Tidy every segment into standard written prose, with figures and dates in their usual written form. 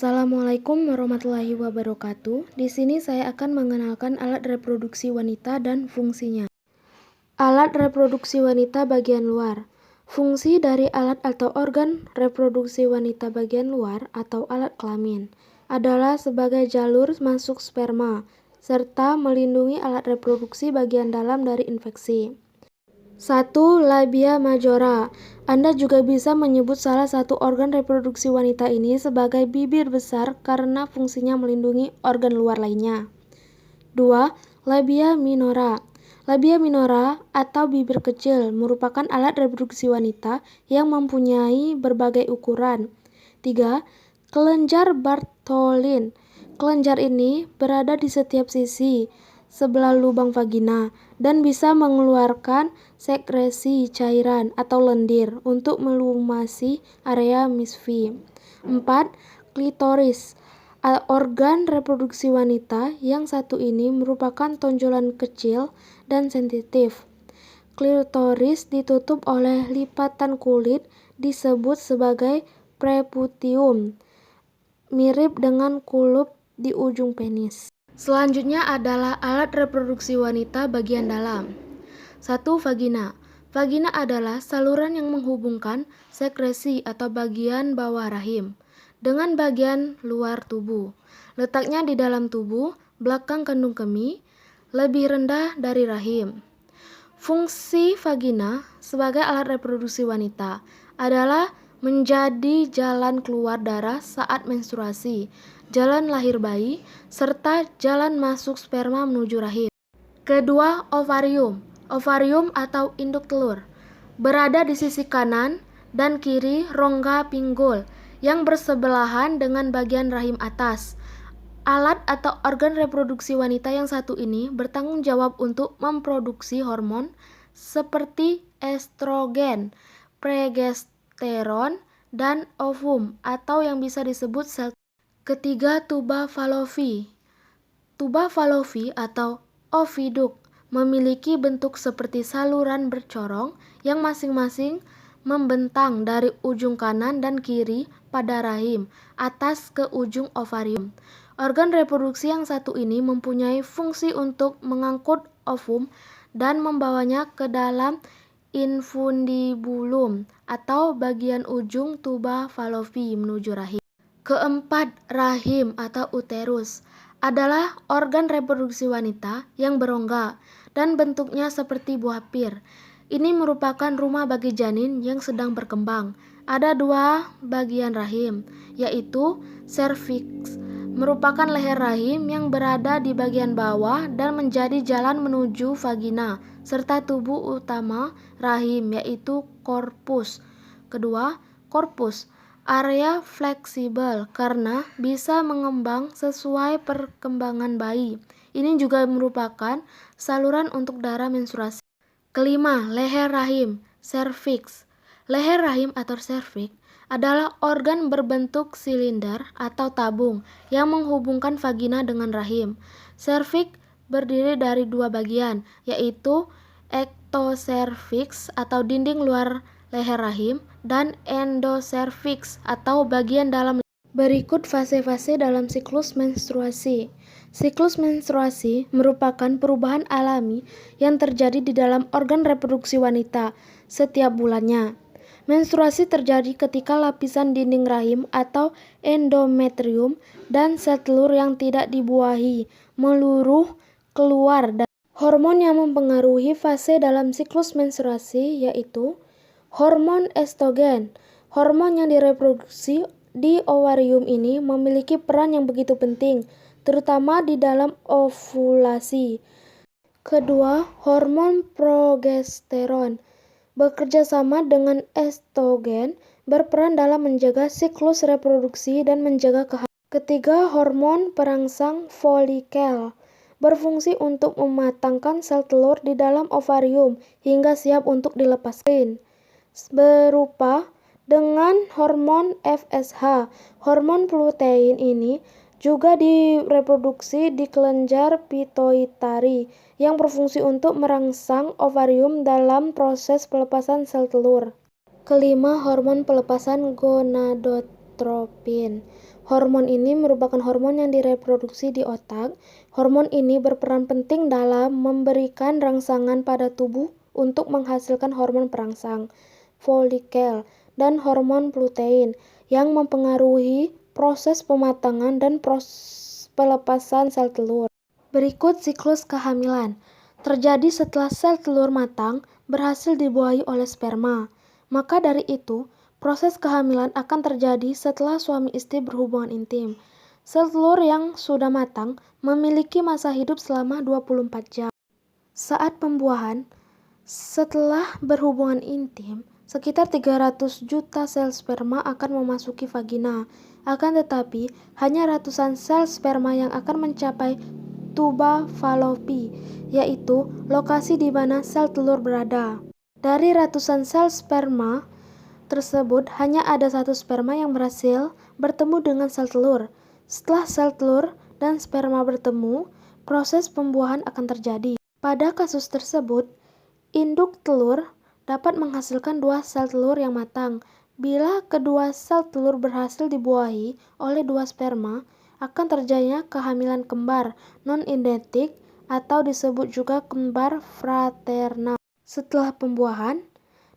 Assalamualaikum warahmatullahi wabarakatuh. Di sini saya akan mengenalkan alat reproduksi wanita dan fungsinya. Alat reproduksi wanita bagian luar. Fungsi dari alat atau organ reproduksi wanita bagian luar atau alat kelamin adalah sebagai jalur masuk sperma serta melindungi alat reproduksi bagian dalam dari infeksi. 1. Labia majora. Anda juga bisa menyebut salah satu organ reproduksi wanita ini sebagai bibir besar karena fungsinya melindungi organ luar lainnya. 2. Labia minora. Labia minora atau bibir kecil merupakan alat reproduksi wanita yang mempunyai berbagai ukuran. 3. Kelenjar Bartholin. Kelenjar ini berada di setiap sisi sebelah lubang vagina dan bisa mengeluarkan sekresi cairan atau lendir untuk melumasi area misfi. 4. Klitoris. Organ reproduksi wanita yang satu ini merupakan tonjolan kecil dan sensitif. Klitoris ditutup oleh lipatan kulit disebut sebagai preputium, mirip dengan kulup di ujung penis. Selanjutnya adalah alat reproduksi wanita bagian dalam. 1. Vagina. Vagina adalah saluran yang menghubungkan sekresi atau bagian bawah rahim dengan bagian luar tubuh. Letaknya di dalam tubuh, belakang kandung kemih, lebih rendah dari rahim. Fungsi vagina sebagai alat reproduksi wanita adalah menjadi jalan keluar darah saat menstruasi, jalan lahir bayi, serta jalan masuk sperma menuju rahim. Kedua, ovarium. Ovarium atau induk telur berada di sisi kanan dan kiri rongga pinggul yang bersebelahan dengan bagian rahim atas. Alat atau organ reproduksi wanita yang satu ini bertanggung jawab untuk memproduksi hormon seperti estrogen, progesteron, dan ovum atau yang bisa disebut sel. Ketiga, tuba Fallopi. Tuba Fallopi atau oviduk memiliki bentuk seperti saluran bercorong yang masing-masing membentang dari ujung kanan dan kiri pada rahim atas ke ujung ovarium. Organ reproduksi yang satu ini mempunyai fungsi untuk mengangkut ovum dan membawanya ke dalam infundibulum atau bagian ujung tuba Fallopi menuju rahim. Keempat, rahim atau uterus adalah organ reproduksi wanita yang berongga dan bentuknya seperti buah pir. Ini merupakan rumah bagi janin yang sedang berkembang. Ada dua bagian rahim, yaitu serviks, merupakan leher rahim yang berada di bagian bawah dan menjadi jalan menuju vagina, serta tubuh utama rahim, yaitu korpus. Kedua, korpus, area fleksibel karena bisa mengembang sesuai perkembangan bayi. Ini juga merupakan saluran untuk darah menstruasi. Kelima, leher rahim, serviks. Leher rahim atau serviks adalah organ berbentuk silinder atau tabung yang menghubungkan vagina dengan rahim. Serviks berdiri dari dua bagian, yaitu ektoserviks atau dinding luar leher rahim dan endoserviks atau bagian dalam. Berikut fase-fase dalam siklus menstruasi. Siklus menstruasi merupakan perubahan alami yang terjadi di dalam organ reproduksi wanita setiap bulannya. Menstruasi terjadi ketika lapisan dinding rahim atau endometrium dan sel telur yang tidak dibuahi meluruh keluar. Dan hormon yang mempengaruhi fase dalam siklus menstruasi yaitu hormon estrogen. Hormon yang direproduksi di ovarium ini memiliki peran yang begitu penting, terutama di dalam ovulasi. Kedua, hormon progesteron bekerja sama dengan estrogen, berperan dalam menjaga siklus reproduksi dan menjaga kehamilan. Ketiga, hormon perangsang folikel berfungsi untuk mematangkan sel telur di dalam ovarium hingga siap untuk dilepaskan. Berupa dengan hormon FSH. Hormon lutein ini juga direproduksi di kelenjar pituitari yang berfungsi untuk merangsang ovarium dalam proses pelepasan sel telur. Kelima, hormon pelepasan gonadotropin. Hormon ini merupakan hormon yang direproduksi di otak. Hormon ini berperan penting dalam memberikan rangsangan pada tubuh untuk menghasilkan hormon perangsang, folikel, dan hormon lutein yang mempengaruhi proses pematangan dan pelepasan sel telur. Berikut siklus kehamilan. Terjadi setelah sel telur matang berhasil dibuahi oleh sperma. Maka dari itu, proses kehamilan akan terjadi setelah suami istri berhubungan intim. Sel telur yang sudah matang memiliki masa hidup selama 24 jam. Saat pembuahan, setelah berhubungan intim, sekitar 300 juta sel sperma akan memasuki vagina. Akan tetapi, hanya ratusan sel sperma yang akan mencapai tuba Fallopi, yaitu lokasi di mana sel telur berada. Dari ratusan sel sperma tersebut, hanya ada satu sperma yang berhasil bertemu dengan sel telur. Setelah sel telur dan sperma bertemu, proses pembuahan akan terjadi. Pada kasus tersebut, induk telur dapat menghasilkan 2 sel telur yang matang. Bila kedua sel telur berhasil dibuahi oleh 2 sperma, akan terjadinya kehamilan kembar non-identik atau disebut juga kembar fraternal. Setelah pembuahan,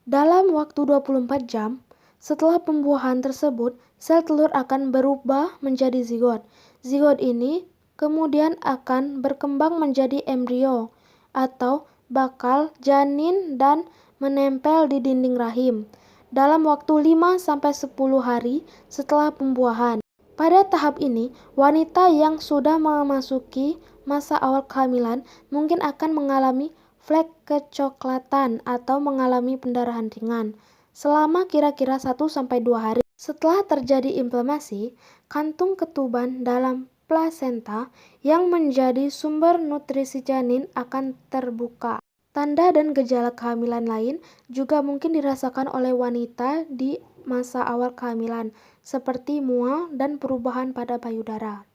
dalam waktu 24 jam setelah pembuahan tersebut, sel telur akan berubah menjadi zigot. Zigot ini kemudian akan berkembang menjadi embrio atau bakal janin dan menempel di dinding rahim dalam waktu 5-10 hari setelah pembuahan. Pada tahap ini, wanita yang sudah memasuki masa awal kehamilan mungkin akan mengalami flek kecoklatan atau mengalami pendarahan ringan selama kira-kira 1-2 hari. Setelah terjadi inflamasi, kantung ketuban dalam plasenta yang menjadi sumber nutrisi janin akan terbuka. Tanda dan gejala kehamilan lain juga mungkin dirasakan oleh wanita di masa awal kehamilan, seperti mual dan perubahan pada payudara.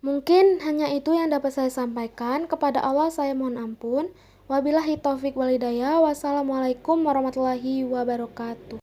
Mungkin hanya itu yang dapat saya sampaikan. Kepada Allah saya mohon ampun. Wabillahi taufik walhidayah. Wassalamualaikum warahmatullahi wabarakatuh.